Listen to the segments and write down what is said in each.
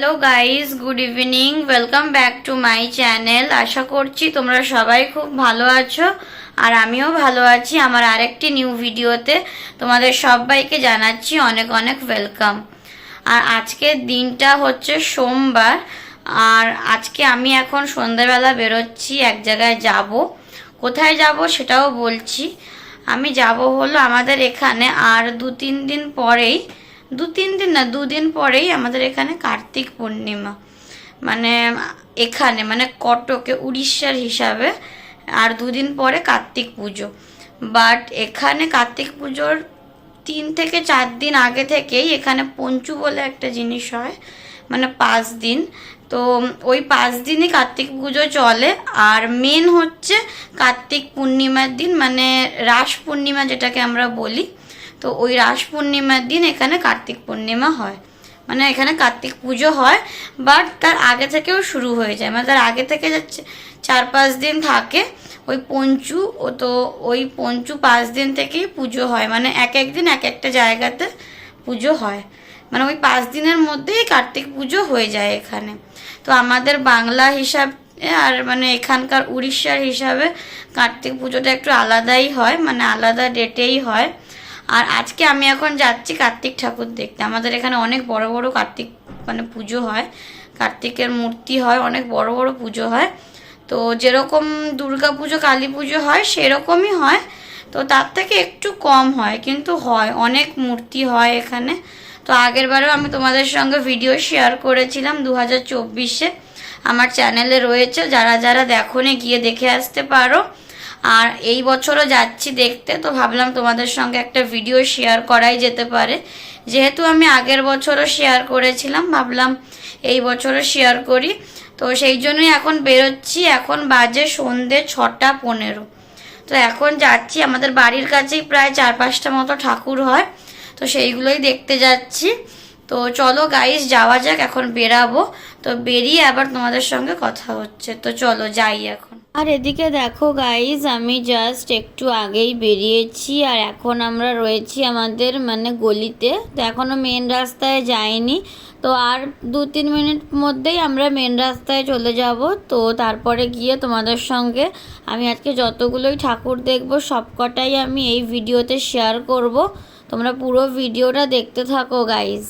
Hello guys, good evening. Welcome back to my channel. আশা করছি তোমরা সবাই খুব ভালো আছো আর আমিও ভালো আছি। আমার আরেকটি নিউ ভিডিওতে তোমাদের সবাইকে জানাচ্ছি অনেক অনেক ওয়েলকাম। আর আজকের দিনটা হচ্ছে সোমবার। আর আজকে আমি এখন সন্ধ্যাবেলা বেরোচ্ছি, এক জায়গায় যাব। কোথায় যাব সেটাও বলছি। আমি যাব হলো আমাদের এখানে আর দুদিন পরেই আমাদের এখানে কার্তিক পূর্ণিমা। মানে এখানে মানে কটকে উড়িষ্যার হিসাবে আর দুদিন পরে কার্তিক পুজো। বাট এখানে কার্তিক পুজোর 3 থেকে 4 দিন আগে থেকেই এখানে পঞ্চু বলে একটা জিনিস হয়, মানে 5 দিন। তো ওই 5 দিনই কার্তিক পুজো চলে। আর মেন হচ্ছে কার্তিক পূর্ণিমার দিন, মানে রাস পূর্ণিমা যেটাকে আমরা বলি। তো ওই রাস পূর্ণিমার দিন এখানে কার্তিক পূর্ণিমা হয়, মানে এখানে কার্তিক পুজো হয়। বাট তার আগে থেকেও শুরু হয়ে যায়, মানে তার আগে থেকে যাচ্ছে 4-5 দিন থাকে ওই পঞ্চু। তো ওই পঞ্চু 5 দিন থেকেই পুজো হয়, মানে এক একদিন এক একটা জায়গাতে পুজো হয়। মানে ওই 5 দিনের মধ্যেই কার্তিক পুজো হয়ে যায় এখানে। তো আমাদের বাংলা হিসাব আর মানে এখানকার উড়িষ্যার হিসাবে কার্তিক পুজোটা একটু আলাদাই হয়, মানে আলাদা ডেটেই হয়। আর আজকে আমি এখন যাচ্ছি কার্তিক ঠাকুর দেখতে। আমাদের এখানে অনেক বড় বড় কার্তিক মানে পুজো হয়, কার্তিকের মূর্তি হয়, অনেক বড় বড় পুজো হয়। তো যেরকম দুর্গা পুজো কালী পুজো হয় সেরকমই হয়, তো তার থেকে একটু কম হয়, কিন্তু হয়, অনেক মূর্তি হয় এখানে। তো আগের বারেও আমি তোমাদের সঙ্গে ভিডিও শেয়ার করেছিলাম 2024-এ, আমার চ্যানেলে রয়েছে, যারা যারা দেখোনি গিয়ে দেখে আসতে পারো। আর এই বছরও যাচ্ছি দেখতে, তো ভাবলাম তোমাদের সঙ্গে একটা ভিডিও শেয়ার করাই যেতে পারে। যেহেতু আমি আগের বছরও শেয়ার করেছিলাম, ভাবলাম এই বছরও শেয়ার করি। তো সেই জন্যই এখন বেরোচ্ছি। এখন বাজে সন্ধে 6টা 15। তো এখন যাচ্ছি, আমাদের বাড়ির কাছেই প্রায় 4-5টা মতো ঠাকুর হয়, তো সেইগুলোই দেখতে যাচ্ছি। তো চলো গাইস যাওয়া যাক, এখন বেরাবো। তো বেরিয়ে আবার তোমাদের সঙ্গে কথা হচ্ছে, তো চলো যাই এখন। আর এদিকে দেখো গাইস, আমি জাস্ট একটু আগেই বেরিয়েছি আর এখন আমরা রয়েছি আমাদের মানে গলিতে। তো এখনও মেন রাস্তায় যাইনি, তো আর 2-3 মিনিট মধ্যেই আমরা মেন রাস্তায় চলে যাব। তো তারপরে গিয়ে তোমাদের সঙ্গে আমি আজকে যতগুলোই ঠাকুর দেখবো সবকটাই আমি এই ভিডিওতে শেয়ার করব। তোমরা পুরো ভিডিওটা দেখতে থাকো গাইস।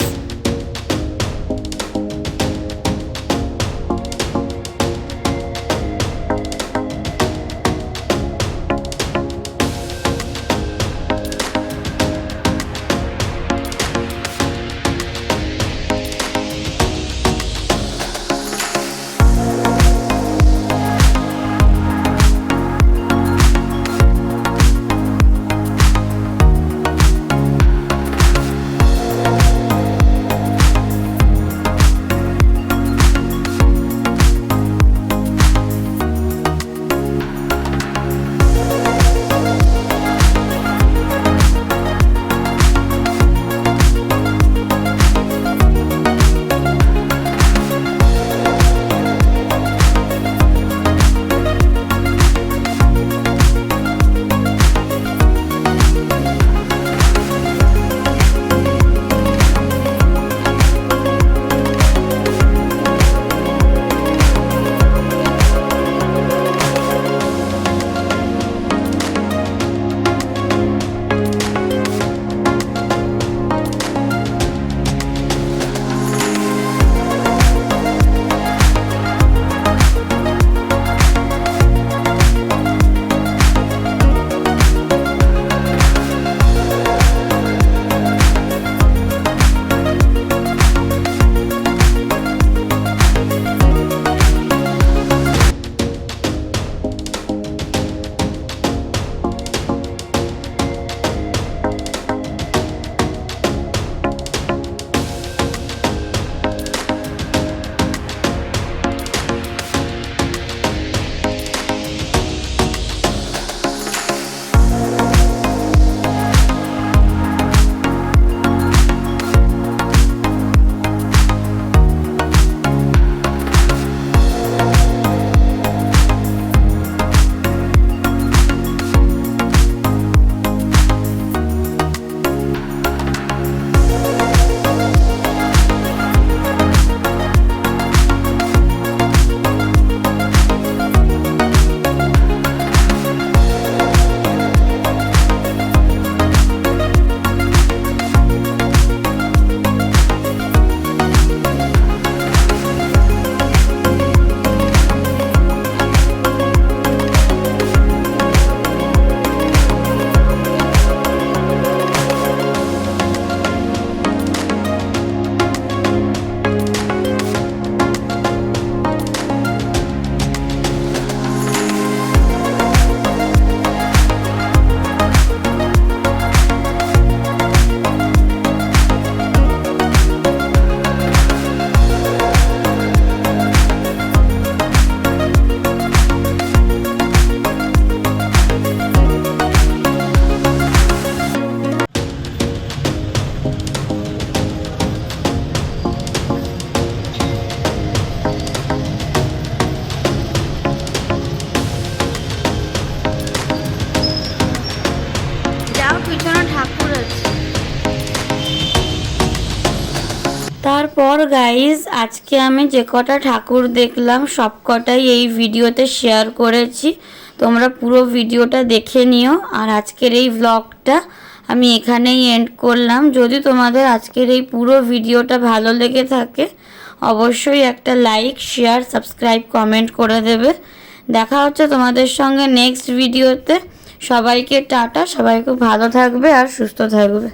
তারপর গাইজ আজকে আমি যে কটা ঠাকুর দেখলাম সব কটাই এই ভিডিওতে শেয়ার করেছি, তোমরা পুরো ভিডিওটা দেখে নিও। আর আজকের এই ব্লগটা আমি এখানেই এন্ড করলাম। যদি তোমাদের আজকের এই পুরো ভিডিওটা ভালো লেগে থাকে অবশ্যই একটা লাইক, শেয়ার, সাবস্ক্রাইব, কমেন্ট করে দেবে। দেখা হচ্ছে তোমাদের সঙ্গে নেক্সট ভিডিওতে। সবাইকে টাটা, সবাই খুব ভালো থাকবে আর সুস্থ থাকবে।